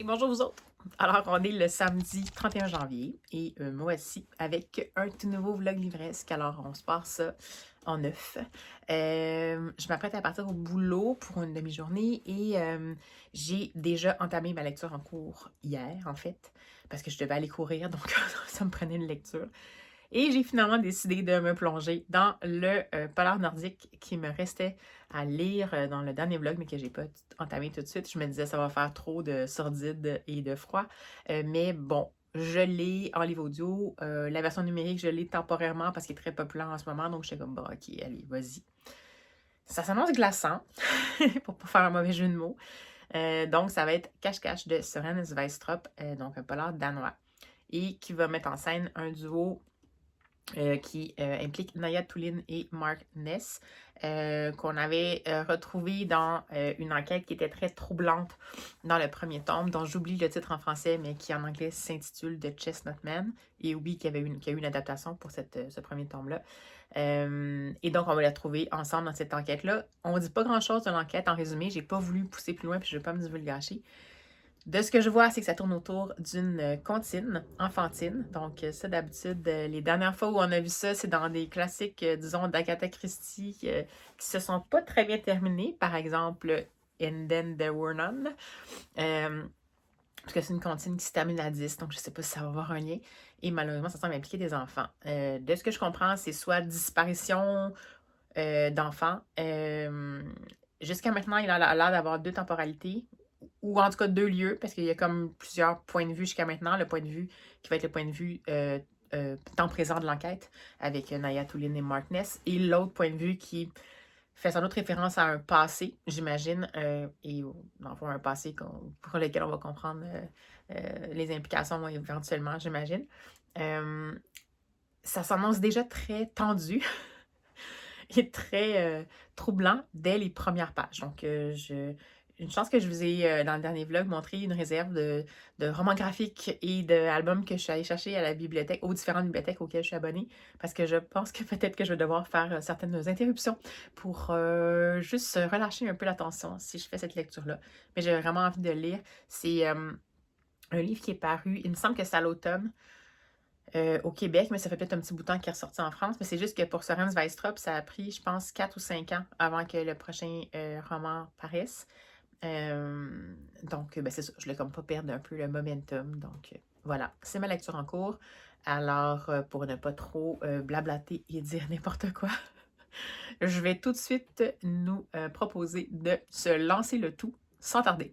Bonjour vous autres! Alors, on est le samedi 31 janvier et moi aussi avec un tout nouveau vlog livresque. Alors, on se passe ça en neuf. Je m'apprête à partir au boulot pour une demi-journée et j'ai déjà entamé ma lecture en cours hier, en fait, parce que je devais aller courir, donc ça me prenait une lecture. Et j'ai finalement décidé de me plonger dans le polar nordique qui me restait à lire dans le dernier vlog, mais que j'ai pas entamé tout de suite. Je me disais ça va faire trop de sordide et de froid. Mais bon, je l'ai en livre audio. La version numérique, je l'ai temporairement parce qu'il est très populaire en ce moment. Donc, j'étais comme, bon, ok, allez, vas-y. Ça s'annonce glaçant, pour pas faire un mauvais jeu de mots. Donc, ça va être Cache-Cache de Søren Sveistrup, donc un polar danois, et qui va mettre en scène un duo qui implique Naja Thulin et Mark Ness, qu'on avait retrouvé dans une enquête qui était très troublante dans le premier tome, dont j'oublie le titre en français, mais qui en anglais s'intitule The Chestnut Man. Et oui, qu'il y a eu une adaptation pour ce premier tome-là. Et donc, on va les retrouver ensemble dans cette enquête-là. On ne dit pas grand-chose de l'enquête en résumé. J'ai pas voulu pousser plus loin, puis je ne vais pas me divulgacher. De ce que je vois, c'est que ça tourne autour d'une comptine enfantine. Donc, ça, d'habitude, les dernières fois où on a vu ça, c'est dans des classiques, disons, d'Agatha Christie qui se sont pas très bien terminés. Par exemple, And Then There Were None. Parce que c'est une comptine qui se termine à 10, donc je sais pas si ça va avoir un lien. Et malheureusement, ça semble impliquer des enfants. De ce que je comprends, c'est soit disparition d'enfants. Jusqu'à maintenant, il a l'air d'avoir deux temporalités, ou en tout cas deux lieux, parce qu'il y a comme plusieurs points de vue jusqu'à maintenant. Le point de vue qui va être le point de vue temps présent de l'enquête, avec Naja Thulin et Mark Ness, et l'autre point de vue qui fait sans doute référence à un passé, j'imagine, et dans le fond, un passé pour lequel on va comprendre les implications éventuellement, j'imagine. Ça s'annonce déjà très tendu et très troublant dès les premières pages. Donc, une chance que je vous ai, dans le dernier vlog, montré une réserve de romans graphiques et d'albums que je suis allée chercher à la bibliothèque, aux différentes bibliothèques auxquelles je suis abonnée, parce que je pense que peut-être que je vais devoir faire certaines interruptions pour juste relâcher un peu l'attention si je fais cette lecture-là. Mais j'ai vraiment envie de le lire. C'est un livre qui est paru, il me semble que c'est à l'automne, au Québec, mais ça fait peut-être un petit bout de temps qu'il est ressorti en France. Mais c'est juste que pour Søren Sveistrup, ça a pris, je pense, 4 ou 5 ans avant que le prochain roman paraisse. Donc, ben, c'est ça. Je ne l'ai comme pas perdre un peu le momentum. Donc, voilà. C'est ma lecture en cours. Alors, pour ne pas trop blablater et dire n'importe quoi, je vais tout de suite nous proposer de se lancer le tout sans tarder.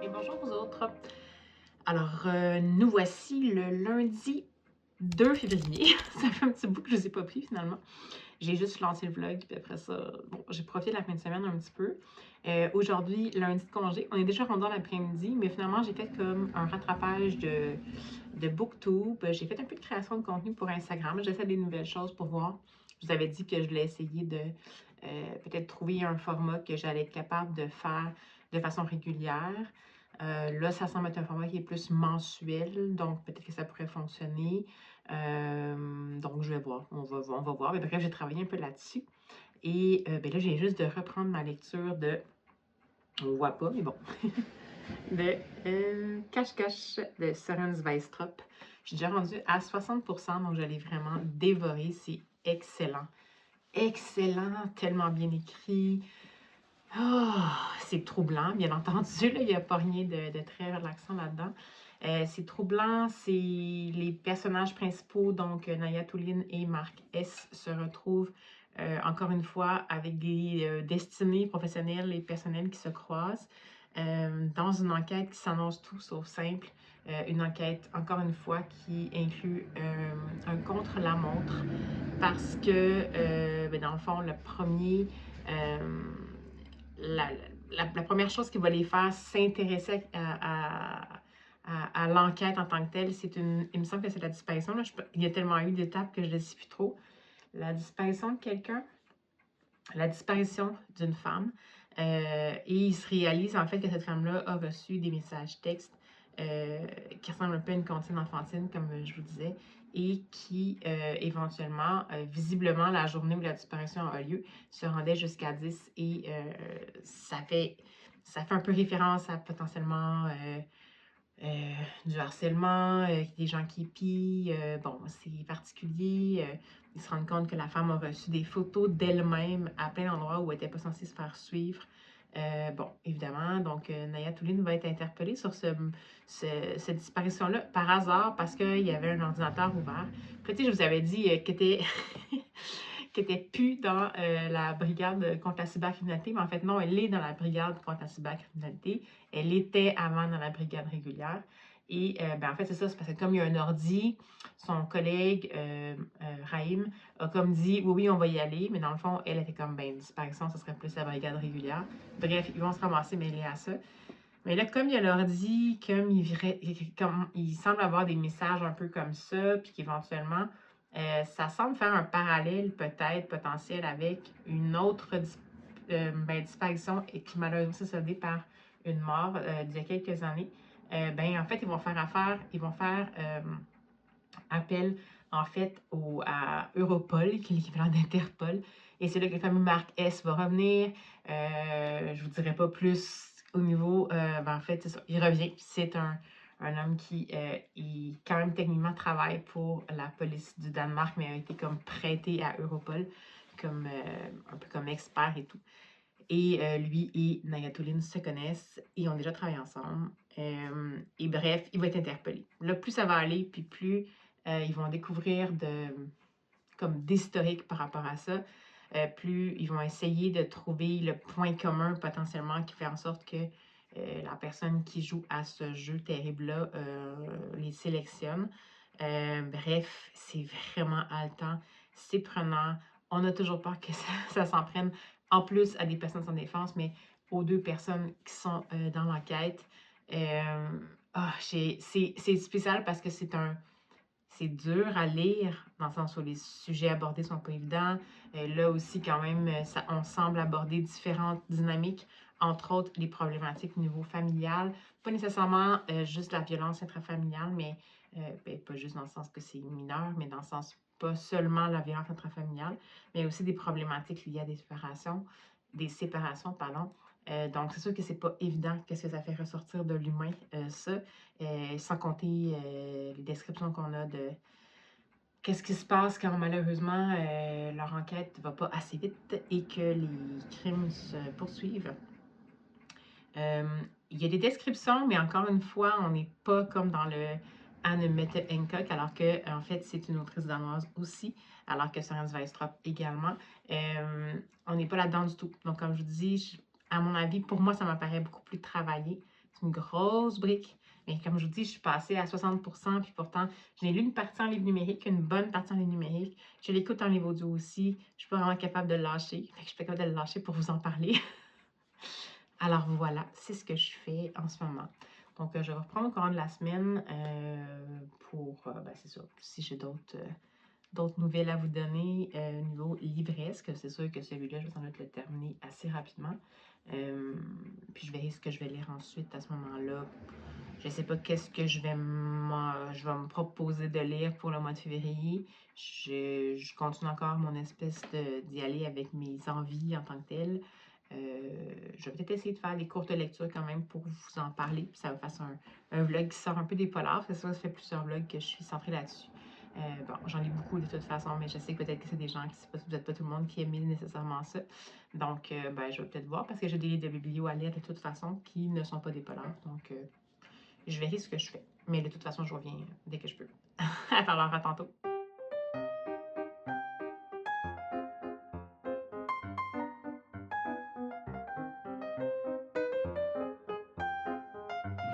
Et bonjour vous autres. Alors, nous voici le lundi 2 février. Ça fait un petit bout que je ne les ai pas pris finalement. J'ai juste lancé le vlog, puis après ça, bon, j'ai profité de la fin de semaine un petit peu. Aujourd'hui, lundi de congé, on est déjà rendu dans l'après-midi, mais finalement, j'ai fait comme un rattrapage de Booktube. J'ai fait un peu de création de contenu pour Instagram. J'essaie des nouvelles choses pour voir. Je vous avais dit que je voulais essayer de peut-être trouver un format que j'allais être capable de faire de façon régulière. Là, ça semble être un format qui est plus mensuel, donc peut-être que ça pourrait fonctionner. Donc, je vais voir. On va voir. Mais bref, j'ai travaillé un peu là-dessus. Et ben là, j'ai juste de reprendre ma lecture de... On voit pas, mais bon. de Cache-Cache de Søren Sveistrup. Je suis déjà rendue à 60%, donc je l'ai vraiment dévoré. C'est excellent. Excellent, tellement bien écrit. Oh, c'est troublant, bien entendu. Là, il n'y a pas rien de très relaxant là-dedans. C'est troublant, c'est les personnages principaux, donc Naja Thulin et Mark S, se retrouvent encore une fois avec des destinées professionnelles et personnelles qui se croisent. dans une enquête qui s'annonce tout sauf simple. Une enquête, encore une fois, qui inclut un contre-la-montre parce que, dans le fond, le premier, euh, la, la première chose qui va les faire s'intéresser à l'enquête en tant que telle, il me semble que c'est la disparition. Là, il y a tellement eu d'étapes que je ne sais plus trop. La disparition de quelqu'un, la disparition d'une femme, et il se réalise en fait que cette femme-là a reçu des messages textes qui ressemblent un peu à une comptine enfantine, comme je vous disais, et qui éventuellement, visiblement, la journée où la disparition a lieu, se rendait jusqu'à 10 et ça fait un peu référence à potentiellement du harcèlement, des gens qui pillent. Bon, c'est particulier. Ils se rendent compte que la femme a reçu des photos d'elle-même à plein d'endroits où elle n'était pas censée se faire suivre. Bon, évidemment, donc Naya Touline va être interpellée sur cette disparition-là par hasard parce qu'il y avait un ordinateur ouvert. Puis, tu sais, je vous avais dit qu'elle était, qu'elle était plus dans la brigade contre la cybercriminalité, mais en fait, non, elle est dans la brigade contre la cybercriminalité. Elle était avant dans la brigade régulière. Et en fait, c'est parce que comme il y a un ordi, son collègue Raïm a comme dit oui, oui, on va y aller, mais dans le fond, elle était comme disparition, ce serait plus la brigade régulière. Bref, ils vont se ramasser mêlés à ça. Mais là, comme il y a l'ordi, comme il semble avoir des messages un peu comme ça, puis qu'éventuellement, ça semble faire un parallèle peut-être potentiel avec une autre disparition et qui malheureusement s'est soldée par une mort d'il y a quelques années. En fait, ils vont faire appel en fait à Europol, qui est l'équivalent d'Interpol. Et c'est là que le fameux Marc S va revenir. Je vous dirai pas plus au niveau. En fait, c'est ça. Il revient. C'est un homme qui, quand même techniquement travaille pour la police du Danemark, mais a été comme prêté à Europol, comme, un peu comme expert et tout. Et lui et Naya Touline se connaissent et ont déjà travaillé ensemble. Et bref, il va être interpellé. Là, plus ça va aller, puis plus ils vont découvrir comme d'historique par rapport à ça, plus ils vont essayer de trouver le point commun potentiellement qui fait en sorte que la personne qui joue à ce jeu terrible-là les sélectionne. Bref, c'est vraiment haletant, c'est prenant. On a toujours peur que ça s'en prenne en plus à des personnes sans défense, mais aux deux personnes qui sont dans l'enquête. C'est spécial parce que c'est dur à lire, dans le sens où les sujets abordés sont pas évidents. Là aussi, quand même, on semble aborder différentes dynamiques, entre autres les problématiques au niveau familial. Pas nécessairement juste la violence intrafamiliale, mais pas juste dans le sens que c'est mineur, mais dans le sens pas seulement la violence intrafamiliale, mais aussi des problématiques liées à des séparations, pardon. Donc, c'est sûr que c'est pas évident qu'est-ce que ça fait ressortir de l'humain, ça. Sans compter les descriptions qu'on a de qu'est-ce qui se passe quand malheureusement leur enquête ne va pas assez vite et que les crimes se poursuivent. Il y a des descriptions, mais encore une fois, on n'est pas comme dans le Anne Mette Hancock, alors que en fait, c'est une autrice danoise aussi, alors que Søren Sveistrup également. On n'est pas là-dedans du tout. Donc, comme je vous dis, à mon avis, pour moi, ça m'apparaît beaucoup plus travaillé. C'est une grosse brique. Mais comme je vous dis, je suis passée à 60%, puis pourtant, j'ai lu une partie en livre numérique, une bonne partie en livre numérique. Je l'écoute en livre audio aussi. Je suis pas vraiment capable de le lâcher. Fait que je suis pas capable de le lâcher pour vous en parler. Alors voilà, c'est ce que je fais en ce moment. Donc, je vais reprendre au courant de la semaine pour, c'est ça, si j'ai d'autres nouvelles à vous donner au niveau livresque. C'est sûr que celui-là, je vais sans doute le terminer assez rapidement. Puis je verrai ce que je vais lire ensuite à ce moment-là. Je ne sais pas qu'est-ce que je vais me proposer de lire pour le mois de février. Je continue encore mon espèce d'y aller avec mes envies en tant que telles. Je vais peut-être essayer de faire des courtes lectures quand même pour vous en parler. Puis ça va faire un vlog qui sort un peu des polars. C'est ça, ça fait plusieurs vlogs que je suis centrée là-dessus. J'en ai beaucoup de toute façon, mais je sais que peut-être que c'est des gens vous n'êtes pas tout le monde qui aime nécessairement ça. Donc, je vais peut-être voir parce que j'ai des livres de biblio à lire de toute façon qui ne sont pas des polars. Donc, je verrai ce que je fais. Mais de toute façon, je reviens dès que je peux. Alors, à tantôt.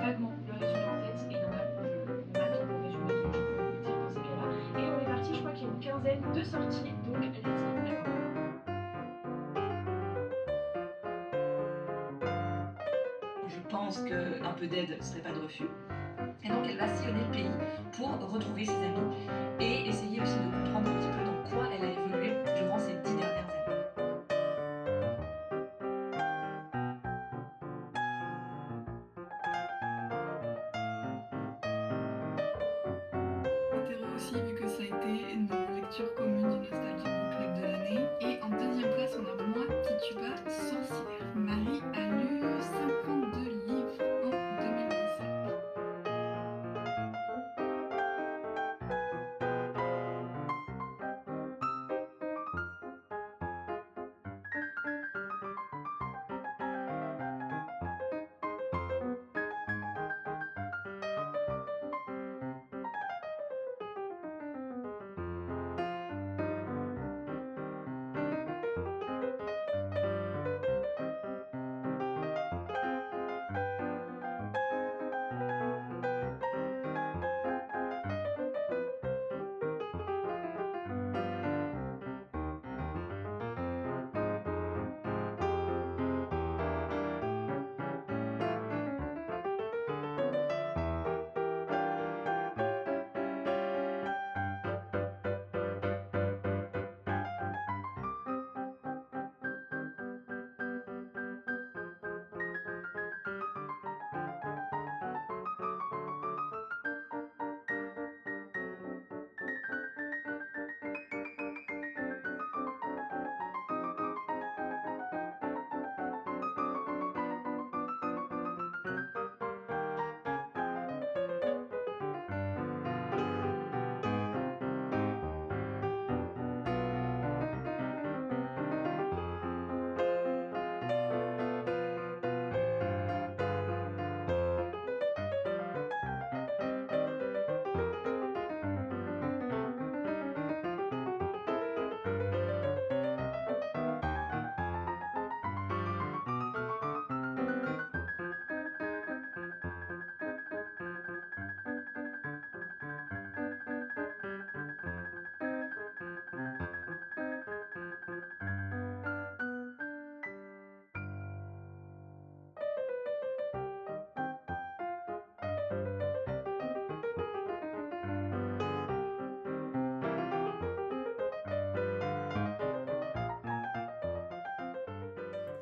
vaguement le résumé en tête, et il y en a, je m'attends au résumé, donc je peux le dire dans ces cas-là. Et on est parti, je crois qu'il y a une quinzaine de sorties, donc let's go. Je pense qu'un peu d'aide serait pas de refus. Et donc elle va sillonner le pays pour retrouver ses amis et essayer aussi de comprendre un petit peu dans quoi elle a évolué durant ces 10 dernières années. Intérêt aussi, vu que ça a été nos lectures communes du Nostalgia Book Club de l'année. Et en deuxième place, on a moi, Tituba, Sorcière. Marie a lu 52 livres en 2025.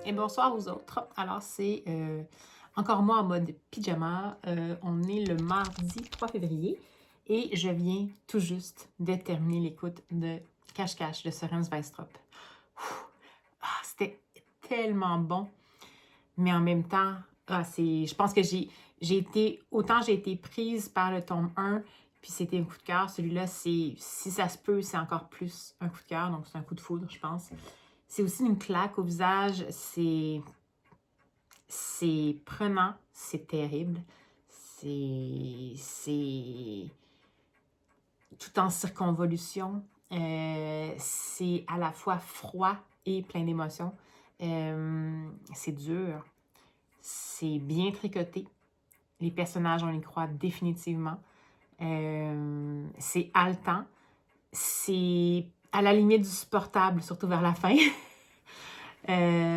Et bonsoir aux autres. Alors, c'est encore moi en mode pyjama. On est le mardi 3 février et je viens tout juste de terminer l'écoute de Cache-Cache de Søren Sveistrup. C'était tellement bon, mais en même temps, je pense que autant j'ai été prise par le tome 1, puis c'était un coup de cœur. Celui-là, si ça se peut, c'est encore plus un coup de cœur, donc c'est un coup de foudre, je pense. C'est aussi une claque au visage, c'est prenant, c'est terrible, c'est tout en circonvolution, c'est à la fois froid et plein d'émotions. C'est dur, c'est bien tricoté, les personnages, on y croit définitivement. C'est haletant, c'est à la limite du supportable, surtout vers la fin.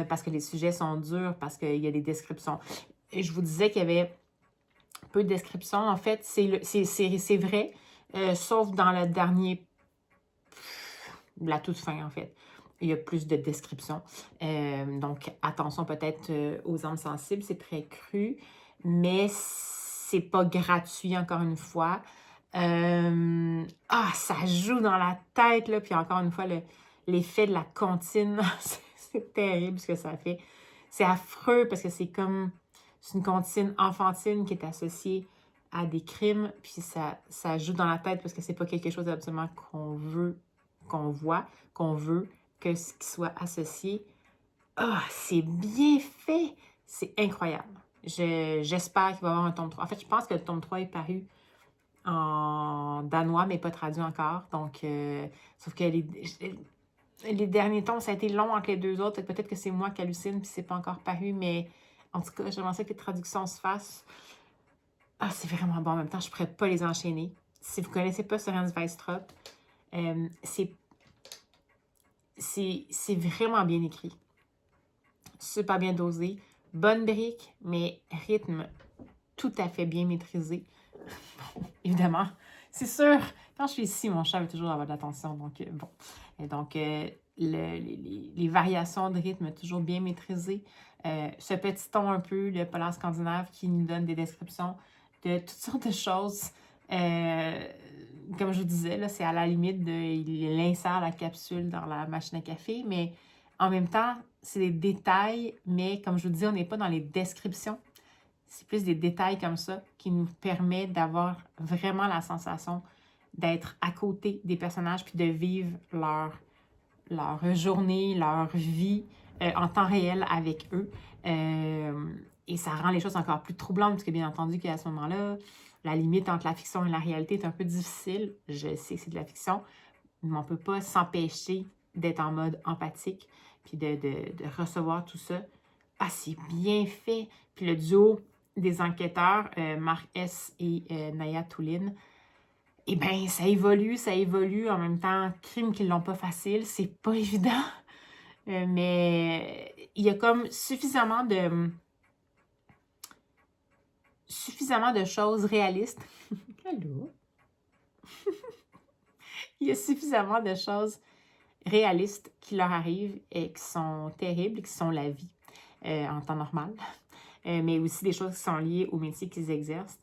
Parce que les sujets sont durs, parce qu'il y a des descriptions. Et je vous disais qu'il y avait peu de descriptions. En fait, c'est vrai, sauf dans le dernier, la toute fin, en fait. Il y a plus de descriptions. Donc, attention peut-être aux âmes sensibles, c'est très cru, mais c'est pas gratuit, encore une fois. Ça joue dans la tête, là, puis encore une fois, l'effet de la comptine, c'est terrible ce que ça fait. C'est affreux parce que c'est une comptine enfantine qui est associée à des crimes, puis ça joue dans la tête parce que c'est pas quelque chose absolument qu'on veut, qu'on voit, qu'on veut que ce qui soit associé. C'est bien fait! C'est incroyable. J'espère qu'il va y avoir un tome 3. En fait, je pense que le tome 3 est paru en danois, mais pas traduit encore. Donc, sauf que les derniers tomes, ça a été long entre les deux autres. Peut-être que c'est moi qui hallucine, puis c'est pas encore paru, mais en tout cas, j'aimerais ça que les traductions se fassent. Ah, c'est vraiment bon. En même temps, je ne pourrais pas les enchaîner. Si vous ne connaissez pas Soren Sveistrup, c'est vraiment bien écrit. Super bien dosé. Bonne brique, mais rythme tout à fait bien maîtrisé. Bon, évidemment, c'est sûr, quand je suis ici, mon chat veut toujours avoir de l'attention. Donc, bon. Et donc, les variations de rythme toujours bien maîtrisées. Ce petit ton un peu, le polar scandinave, qui nous donne des descriptions de toutes sortes de choses. Comme je vous disais, là, c'est à la limite de il insère la capsule dans la machine à café, mais en même temps, c'est des détails, mais comme je vous dis, on n'est pas dans les descriptions. C'est plus des détails comme ça qui nous permettent d'avoir vraiment la sensation d'être à côté des personnages puis de vivre leur journée, leur vie en temps réel avec eux. Et ça rend les choses encore plus troublantes parce que bien entendu qu'à ce moment-là, la limite entre la fiction et la réalité est un peu difficile. Je sais que c'est de la fiction, mais on ne peut pas s'empêcher d'être en mode empathique puis de recevoir tout ça. Ah, c'est bien fait. Puis le duo des enquêteurs, Marc S. et Naya Toulin, eh bien, ça évolue. En même temps, crime qu'ils l'ont pas facile, c'est pas évident. Mais il y a comme suffisamment de choses réalistes. Allô? Il y a suffisamment de choses réalistes qui leur arrivent et qui sont terribles, qui sont la vie en temps normal. Mais aussi des choses qui sont liées au métier qu'ils exercent.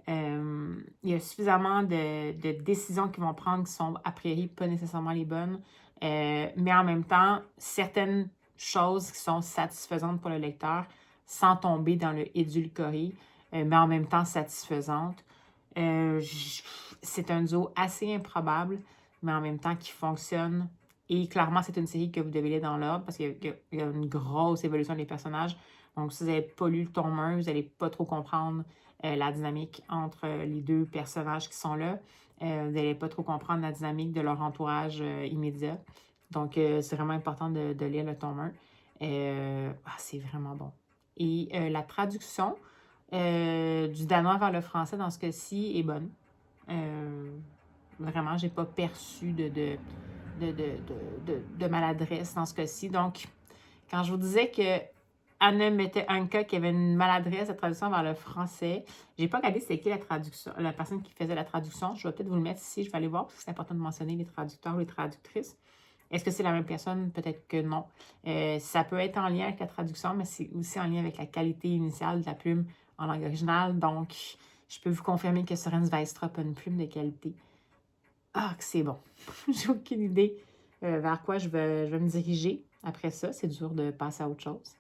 Il y a suffisamment de décisions qu'ils vont prendre qui sont a priori pas nécessairement les bonnes, mais en même temps, certaines choses qui sont satisfaisantes pour le lecteur sans tomber dans le édulcoré, mais en même temps satisfaisantes. C'est un duo assez improbable, mais en même temps qui fonctionne. Et clairement, c'est une série que vous devez lire dans l'ordre parce qu'il y a une grosse évolution des personnages. Donc, si vous n'avez pas lu le tome 1, vous n'allez pas trop comprendre la dynamique entre les deux personnages qui sont là. Vous n'allez pas trop comprendre la dynamique de leur entourage immédiat. Donc, c'est vraiment important de lire le tome 1. C'est vraiment bon. Et la traduction du danois vers le français dans ce cas-ci est bonne. Vraiment, j'ai pas perçu de maladresse dans ce cas-ci. Donc, quand je vous disais que Anne mettait un cas qui avait une maladresse de traduction vers le français, j'ai pas regardé c'était qui la personne qui faisait la traduction. Je vais peut-être vous le mettre ici, je vais aller voir parce que c'est important de mentionner les traducteurs ou les traductrices. Est-ce que c'est la même personne? Peut-être que non. Ça peut être en lien avec la traduction, mais c'est aussi en lien avec la qualité initiale de la plume en langue originale. Donc, je peux vous confirmer que Soren Sveistrup a une plume de qualité. Ah, que c'est bon. J'ai aucune idée vers quoi je vais me diriger après ça. C'est dur de passer à autre chose.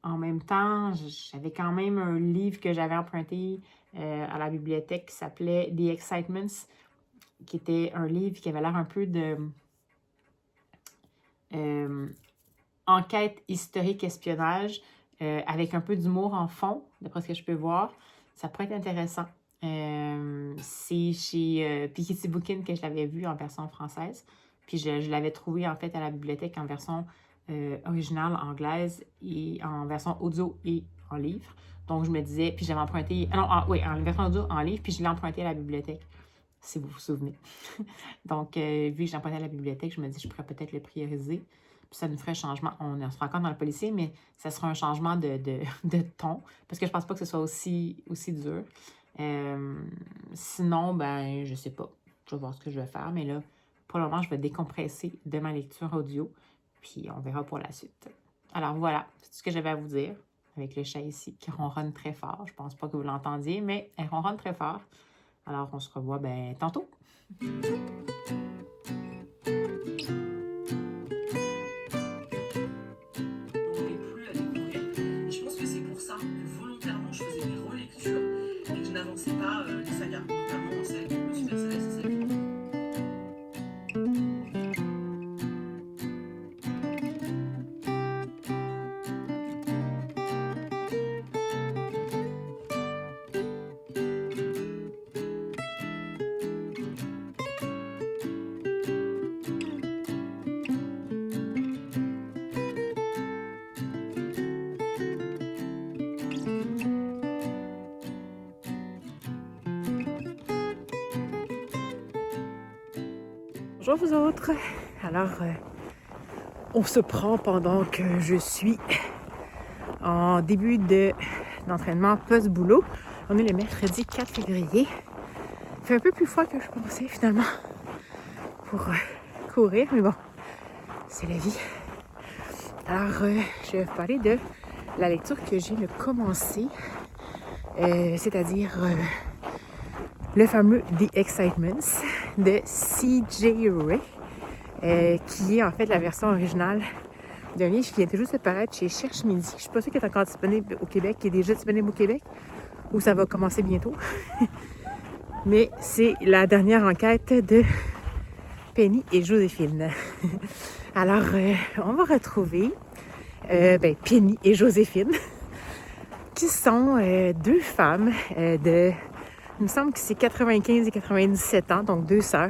En même temps, j'avais quand même un livre que j'avais emprunté à la bibliothèque qui s'appelait The Excitements, qui était un livre qui avait l'air un peu de enquête historique espionnage avec un peu d'humour en fond, d'après ce que je peux voir. Ça pourrait être intéressant. C'est chez Piketty Bookin que je l'avais vu en version française. Puis je l'avais trouvé en fait à la bibliothèque en version originale anglaise et en version audio et en livre. Donc je me disais, puis j'avais emprunté, en version audio en livre, puis je l'ai emprunté à la bibliothèque, si vous vous souvenez. Donc vu que j'ai emprunté à la bibliothèque, je me dis je pourrais peut-être le prioriser. Puis ça nous ferait un changement. On sera encore dans le policier, mais ça sera un changement de ton, parce que je pense pas que ce soit aussi dur. Sinon, ben, je sais pas. Je vais voir ce que je vais faire, mais là, pour le moment, je vais décompresser de ma lecture audio, puis on verra pour la suite. Alors voilà, c'est tout ce que j'avais à vous dire avec le chat ici qui ronronne très fort. Je pense pas que vous l'entendiez, mais elle ronronne très fort. Alors, on se revoit tantôt. Je pense que c'est pour ça que volontairement je faisais des relectures et que je n'avançais pas les sagas, notamment celle de Super Céleste et celle de Bonjour vous autres! Alors, on se prend pendant que je suis en début d'entraînement post-boulot. On est le mercredi 4 février. Il fait un peu plus froid que je pensais finalement pour courir, mais bon, c'est la vie. Alors, je vais vous parler de la lecture que j'ai commencé, c'est-à-dire le fameux The Excitements de C.J. Ray, qui est en fait la version originale d'un livre qui vient tout juste de paraître chez Cherche Midi. Je ne suis pas sûre qu'il est encore disponible au Québec, qu'il est déjà disponible au Québec, ou ça va commencer bientôt. Mais c'est la dernière enquête de Penny et Joséphine. Alors, on va retrouver Penny et Joséphine, qui sont deux femmes il me semble que c'est 95 et 97 ans, donc deux sœurs.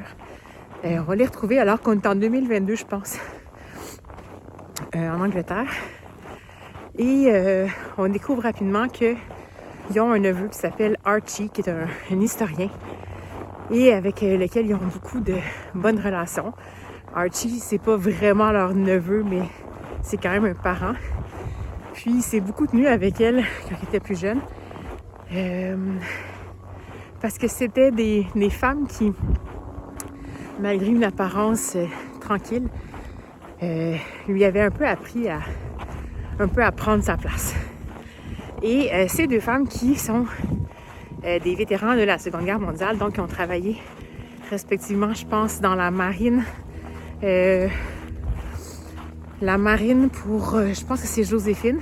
On va les retrouver alors qu'on est en 2022, je pense, en Angleterre. Et on découvre rapidement qu'ils ont un neveu qui s'appelle Archie, qui est un historien, et avec lequel ils ont beaucoup de bonnes relations. Archie, c'est pas vraiment leur neveu, mais c'est quand même un parent. Puis, il s'est beaucoup tenu avec elle quand il était plus jeune. Parce que c'était des femmes qui, malgré une apparence tranquille, lui avaient un peu appris à prendre sa place. Et ces deux femmes qui sont des vétérans de la Seconde Guerre mondiale, donc qui ont travaillé respectivement, je pense, dans la marine. La marine pour, je pense que c'est Joséphine.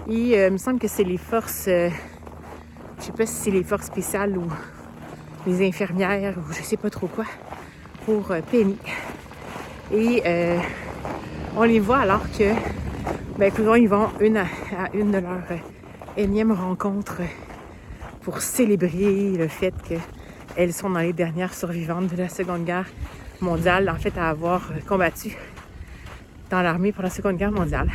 Et il me semble que c'est les forces... je sais pas si c'est les forces spéciales ou les infirmières ou je sais pas trop quoi pour Penny. Et on les voit alors que ils vont à une de leurs énièmes rencontres pour célébrer le fait qu'elles sont dans les dernières survivantes de la Seconde Guerre mondiale, en fait à avoir combattu dans l'armée pour la Seconde Guerre mondiale.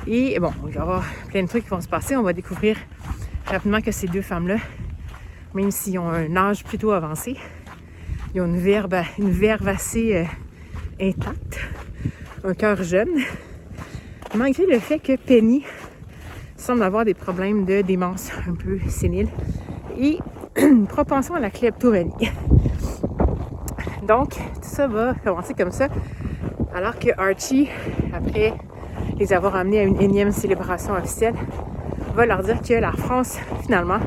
Et bon, il va y avoir plein de trucs qui vont se passer. On va découvrir rapidement que ces deux femmes-là, même s'ils ont un âge plutôt avancé, ils ont une verve assez intacte, un cœur jeune, malgré le fait que Penny semble avoir des problèmes de démence un peu sénile et une propension à la kleptomanie. Donc, tout ça va commencer comme ça, alors que Archie, après les avoir amenés à une énième célébration officielle, va leur dire que la France, finalement,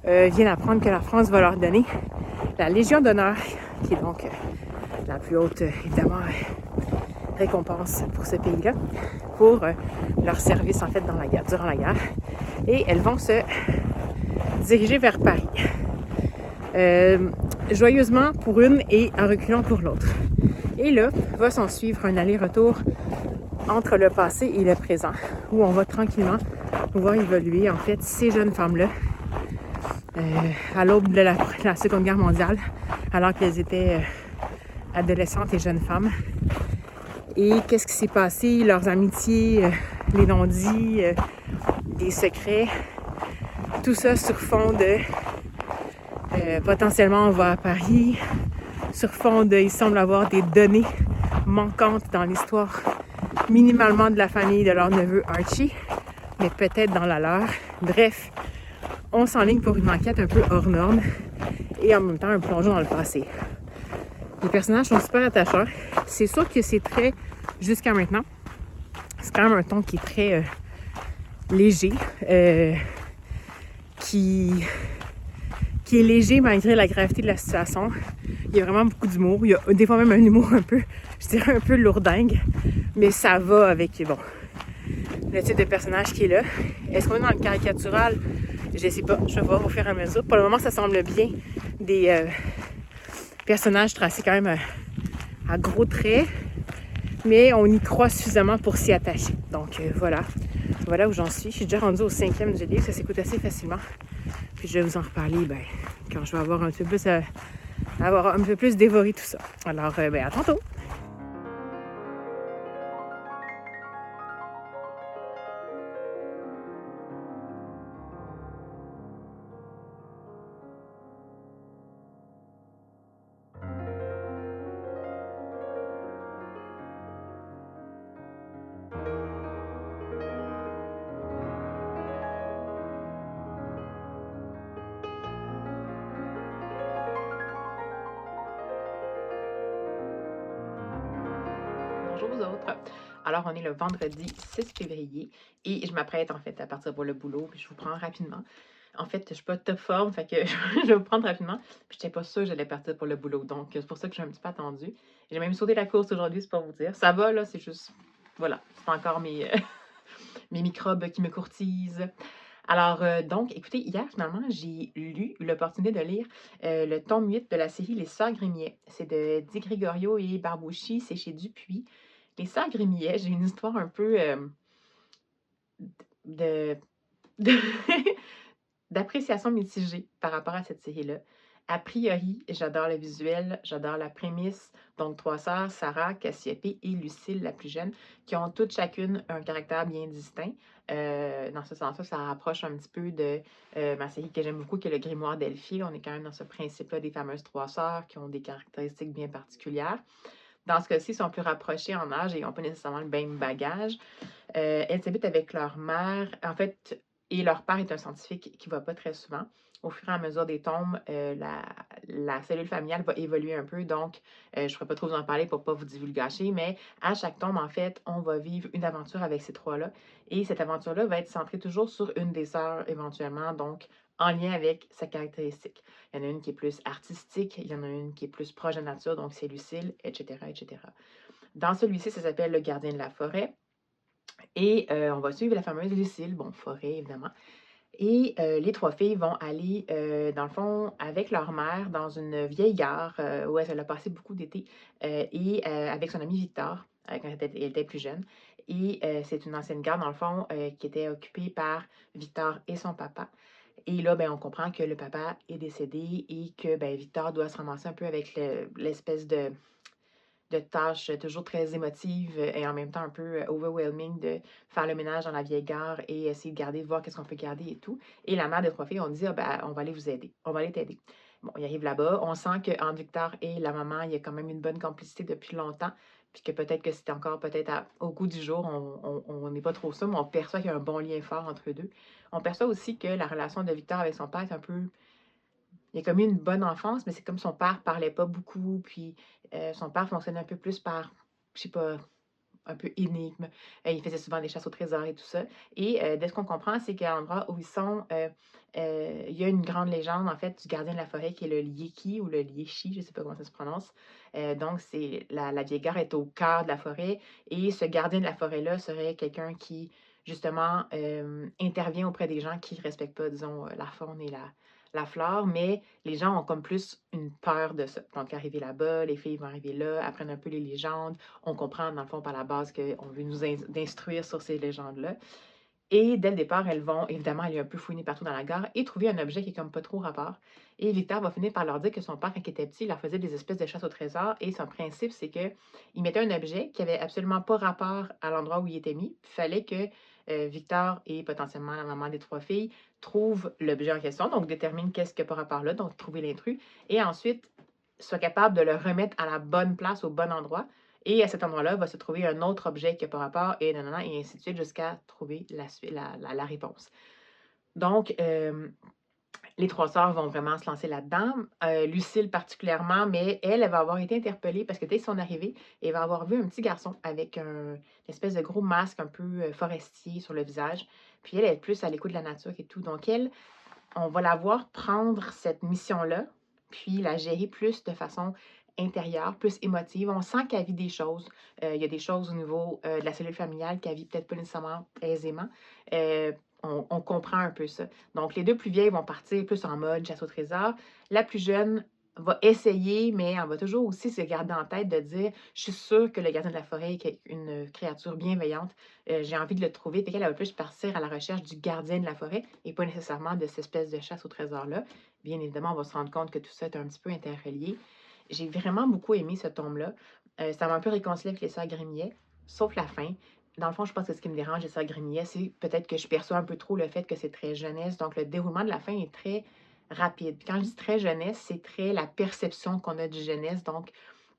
vient d'apprendre que la France va leur donner la Légion d'honneur, qui est donc la plus haute, évidemment, récompense pour ce pays-là, pour leur service, en fait, durant la guerre. Et elles vont se diriger vers Paris. Joyeusement pour une et en reculant pour l'autre. Et là, va s'en suivre un aller-retour entre le passé et le présent, où on va tranquillement pouvoir évoluer, en fait, ces jeunes femmes-là à l'aube de la Seconde Guerre mondiale, alors qu'elles étaient adolescentes et jeunes femmes. Et qu'est-ce qui s'est passé, leurs amitiés, les non-dits, des secrets, tout ça sur fond de potentiellement on va à Paris, sur fond de il semble avoir des données manquantes dans l'histoire minimalement de la famille de leur neveu Archie, mais peut-être dans la leur. Bref, on s'enligne pour une enquête un peu hors norme et en même temps un plongeon dans le passé. Les personnages sont super attachants. C'est sûr que c'est très, jusqu'à maintenant, c'est quand même un ton qui est très léger, qui est léger malgré la gravité de la situation. Il y a vraiment beaucoup d'humour. Il y a des fois même un humour un peu, je dirais un peu lourdingue, mais ça va avec, bon, le type de personnage qui est là. Est-ce qu'on est dans le caricatural? Je sais pas, je vais voir au fur et à mesure. Pour le moment, ça semble bien des personnages tracés quand même à gros traits, mais on y croit suffisamment pour s'y attacher. Donc voilà où j'en suis. Je suis déjà rendue au 5e du livre, ça s'écoute assez facilement. Puis je vais vous en reparler quand je vais avoir un peu plus dévoré tout ça. Alors, à tantôt! bonjour aux autres. Alors, on est le vendredi 6 février et je m'apprête en fait à partir pour le boulot, puis je vous prends rapidement. En fait, je suis pas top forme, fait que je vais vous prendre rapidement. Puis j'étais pas sûre que j'allais partir pour le boulot, donc c'est pour ça que j'ai un petit peu attendu. J'ai même sauté la course aujourd'hui, c'est pas vous dire. Ça va, là, c'est juste, voilà, c'est encore mes, mes microbes qui me courtisent. Alors, donc, écoutez, hier, finalement, j'ai eu l'opportunité de lire le tome 8 de la série Les Sœurs Grimillet. C'est de Di Gregorio et Barbouchi, c'est chez Dupuis. Les Sœurs Grimillet, j'ai une histoire un peu de, de- d'appréciation mitigée par rapport à cette série-là. A priori, j'adore le visuel, j'adore la prémisse. Donc, trois sœurs, Sarah, Cassiopée et Lucille, la plus jeune, qui ont toutes chacune un caractère bien distinct. Dans ce sens-là, ça rapproche un petit peu de ma série que j'aime beaucoup, qui est le Grimoire d'Elphie. On est quand même dans ce principe-là des fameuses trois sœurs qui ont des caractéristiques bien particulières. Dans ce cas-ci, ils sont plus rapprochés en âge et n'ont pas nécessairement le même bagage. Elles habitent avec leur mère, en fait, et leur père est un scientifique qui ne va pas très souvent. Au fur et à mesure des tombes, la cellule familiale va évoluer un peu, donc je ne ferai pas trop vous en parler pour ne pas vous divulgacher, mais à chaque tombe, en fait, on va vivre une aventure avec ces trois-là. Et cette aventure-là va être centrée toujours sur une des sœurs éventuellement, donc en lien avec sa caractéristique. Il y en a une qui est plus artistique, il y en a une qui est plus proche de la nature, donc c'est Lucille, etc., etc. Dans celui-ci, ça s'appelle Le gardien de la forêt. Et on va suivre la fameuse Lucille, bon, forêt évidemment. Et les trois filles vont aller, dans le fond, avec leur mère dans une vieille gare où elle a passé beaucoup d'été, et avec son ami Victor, quand elle était plus jeune. Et c'est une ancienne gare, dans le fond, qui était occupée par Victor et son papa. Et là, ben, on comprend que le papa est décédé et que ben, Victor doit se ramasser un peu avec l'espèce de tâches toujours très émotives et en même temps un peu overwhelming de faire le ménage dans la vieille gare et essayer de garder, de voir qu'est-ce qu'on peut garder et tout. Et la mère des trois filles, on dit, ah, ben, on va aller vous aider, on va aller t'aider. Bon, il arrive là-bas, on sent qu'entre Victor et la maman, il y a quand même une bonne complicité depuis longtemps, puis que peut-être que c'est encore peut-être au goût du jour, on n'est pas trop sûr, mais on perçoit qu'il y a un bon lien fort entre eux deux. On perçoit aussi que la relation de Victor avec son père est un peu il a comme eu une bonne enfance, mais c'est comme son père parlait pas beaucoup, puis son père fonctionnait un peu plus par, je sais pas, un peu énigme. Il faisait souvent des chasses au trésor et tout ça. Et de ce qu'on comprend, c'est qu'à l'endroit où ils sont, il y a une grande légende, en fait, du gardien de la forêt qui est le Lieki ou le Liechi, je sais pas comment ça se prononce. Donc, c'est la vieille gare est au cœur de la forêt et ce gardien de la forêt-là serait quelqu'un qui, justement, intervient auprès des gens qui ne respectent pas, disons, la faune et la flore, mais les gens ont comme plus une peur de ça. Donc, arriver là-bas, les filles vont arriver là, apprennent un peu les légendes. On comprend, dans le fond, par la base qu'on veut nous instruire sur ces légendes-là. Et dès le départ, elles vont évidemment aller un peu fouiner partout dans la gare et trouver un objet qui est comme pas trop rapport. Et Victor va finir par leur dire que son père, quand il était petit, il leur faisait des espèces de chasse au trésor. Et son principe, c'est qu'il mettait un objet qui avait absolument pas rapport à l'endroit où il était mis. Il fallait que Victor et potentiellement la maman des trois filles trouvent l'objet en question, donc déterminent qu'est-ce qui n'a pas rapport là, donc trouver l'intrus. Et ensuite, soit capable de le remettre à la bonne place, au bon endroit. Et à cet endroit-là, va se trouver un autre objet qui n'a pas rapport, et nanana, et ainsi de suite, jusqu'à trouver la réponse. Donc, les trois sœurs vont vraiment se lancer là-dedans. Lucille particulièrement, mais elle va avoir été interpellée parce que dès son arrivée, elle va avoir vu un petit garçon avec une espèce de gros masque un peu forestier sur le visage. Puis elle est plus à l'écoute de la nature et tout. Donc elle, on va la voir prendre cette mission-là, puis la gérer plus de façon intérieure, plus émotive. On sent qu'elle vit des choses. Il y a des choses au niveau de la cellule familiale qu'elle vit peut-être pas nécessairement aisément. On comprend un peu ça. Donc, les deux plus vieilles vont partir plus en mode chasse au trésor. La plus jeune va essayer, mais elle va toujours aussi se garder en tête de dire « Je suis sûre que le gardien de la forêt est une créature bienveillante. J'ai envie de le trouver. » Fait qu'elle va plus partir à la recherche du gardien de la forêt et pas nécessairement de cette espèce de chasse au trésor-là. Bien évidemment, on va se rendre compte que tout ça est un petit peu interrelié. J'ai vraiment beaucoup aimé ce tome-là. Ça m'a un peu réconcilié avec les sœurs Grimillet, sauf la fin. Dans le fond, je pense que ce qui me dérange, les sœurs Grimillet, c'est peut-être que je perçois un peu trop le fait que c'est très jeunesse. Donc, le déroulement de la fin est très rapide. Puis quand je dis très jeunesse, c'est très la perception qu'on a du jeunesse. Donc,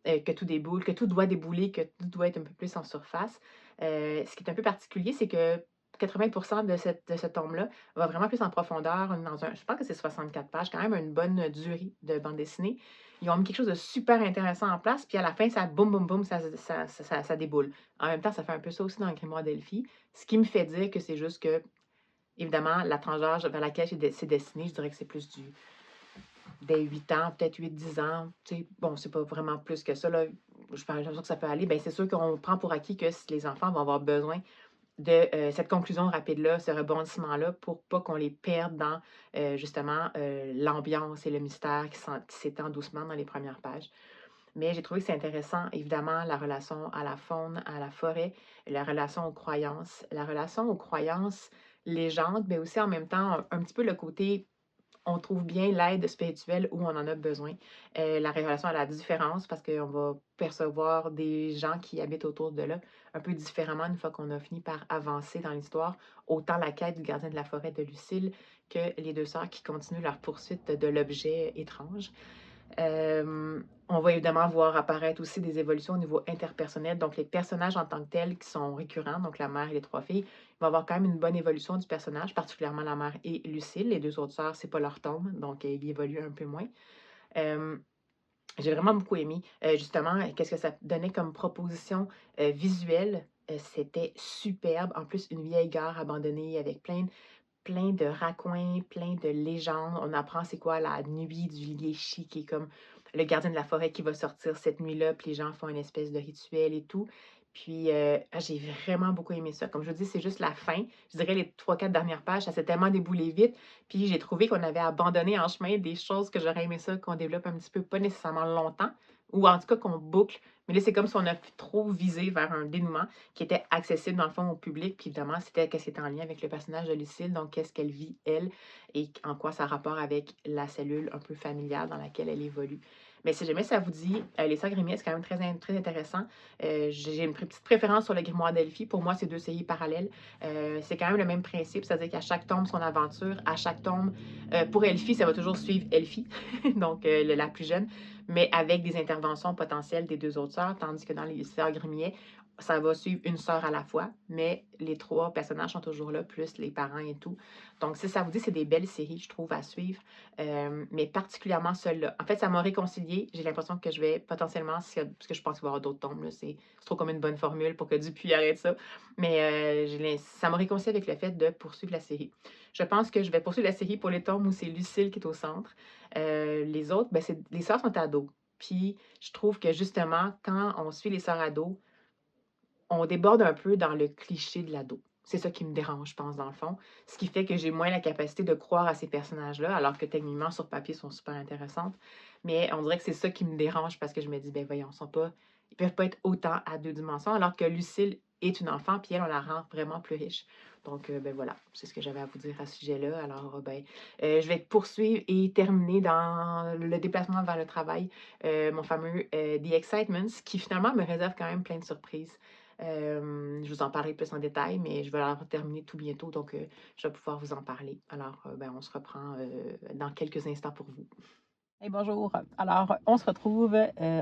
que tout déboule, que tout doit débouler, que tout doit être un peu plus en surface. Ce qui est un peu particulier, c'est que 80% de ce tome-là va vraiment plus en profondeur je pense que c'est 64 pages, quand même une bonne durée de bande dessinée. Ils ont mis quelque chose de super intéressant en place, puis à la fin, ça boum, boum, boum, ça déboule. En même temps, ça fait un peu ça aussi dans le grimoire d'Elphie, ce qui me fait dire que c'est juste que, évidemment, la tranche d'âge vers laquelle c'est destiné, je dirais que c'est plus des 8 ans, peut-être 8-10 ans. Tu sais, bon, c'est pas vraiment plus que ça, là. J'ai l'impression que ça peut aller. Bien, c'est sûr qu'on prend pour acquis que les enfants vont avoir besoin de cette conclusion rapide-là, ce rebondissement-là, pour pas qu'on les perde dans justement l'ambiance et le mystère qui s'étend doucement dans les premières pages. Mais j'ai trouvé que c'est intéressant, évidemment, la relation à la faune, à la forêt, la relation aux croyances légendes, mais aussi en même temps un petit peu le côté on trouve bien l'aide spirituelle où on en a besoin. La relation à la différence, parce qu'on va percevoir des gens qui habitent autour de là un peu différemment une fois qu'on a fini par avancer dans l'histoire. Autant la quête du gardien de la forêt de Lucille que les deux sœurs qui continuent leur poursuite de l'objet étrange. On va évidemment voir apparaître aussi des évolutions au niveau interpersonnel. Donc, les personnages en tant que tels qui sont récurrents, donc la mère et les trois filles, il va y avoir quand même une bonne évolution du personnage, particulièrement la mère et Lucille. Les deux autres sœurs, c'est pas leur tome, donc ils évoluent un peu moins. Euh, j'ai vraiment beaucoup aimé, justement, qu'est-ce que ça donnait comme proposition visuelle. C'était superbe. En plus, une vieille gare abandonnée avec plein de raccoins, plein de légendes. On apprend c'est quoi la nuit du Liechi, qui est comme le gardien de la forêt qui va sortir cette nuit-là, puis les gens font une espèce de rituel et tout. Puis j'ai vraiment beaucoup aimé ça. Comme je vous dis, c'est juste la fin. Je dirais les 3-4 dernières pages, ça s'est tellement déboulé vite. Puis j'ai trouvé qu'on avait abandonné en chemin des choses que j'aurais aimé ça, qu'on développe un petit peu, pas nécessairement longtemps, ou en tout cas qu'on boucle. Mais là, c'est comme si on a trop visé vers un dénouement qui était accessible dans le fond au public. Puis évidemment, c'était qu'est-ce qui était en lien avec le personnage de Lucille, donc qu'est-ce qu'elle vit, elle, et en quoi ça a rapport avec la cellule un peu familiale dans laquelle elle évolue. Mais si jamais ça vous dit, les Sœurs Grémier, c'est quand même très intéressant. J'ai une petite préférence sur le grimoire d'Elphie. Pour moi, c'est deux séries parallèles. C'est quand même le même principe, c'est-à-dire qu'à chaque tome, son aventure, à chaque tome, pour Elphie, ça va toujours suivre Elphie, donc la plus jeune, mais avec des interventions potentielles des deux autres sœurs, tandis que dans les Sœurs Grémier, ça va suivre une sœur à la fois, mais les 3 personnages sont toujours là, plus les parents et tout. Donc, si ça vous dit, c'est des belles séries, je trouve, à suivre, mais particulièrement celle-là. En fait, ça m'a réconciliée. J'ai l'impression que je vais potentiellement, parce que je pense qu'il va y avoir d'autres tomes, là, c'est trop comme une bonne formule pour que Dupuis arrête ça, mais ça m'a réconciliée avec le fait de poursuivre la série. Je pense que je vais poursuivre la série pour les tomes où c'est Lucille qui est au centre. Les autres, ben, les sœurs sont ados. Puis, je trouve que justement, quand on suit les sœurs ados, on déborde un peu dans le cliché de l'ado. C'est ça qui me dérange, je pense, dans le fond. Ce qui fait que j'ai moins la capacité de croire à ces personnages-là, alors que techniquement, sur papier, sont super intéressantes. Mais on dirait que c'est ça qui me dérange parce que je me dis, ben voyons, ils peuvent pas être autant à 2 dimensions, alors que Lucille est une enfant, puis elle, on la rend vraiment plus riche. Donc, ben voilà, c'est ce que j'avais à vous dire à ce sujet-là. Alors, je vais poursuivre et terminer dans le déplacement vers le travail, mon fameux The Excitements, qui finalement me réserve quand même plein de surprises. Je vous en parlerai plus en détail, mais je vais avoir terminé tout bientôt, donc je vais pouvoir vous en parler. Alors, on se reprend dans quelques instants pour vous. Hey, bonjour. Alors, on se retrouve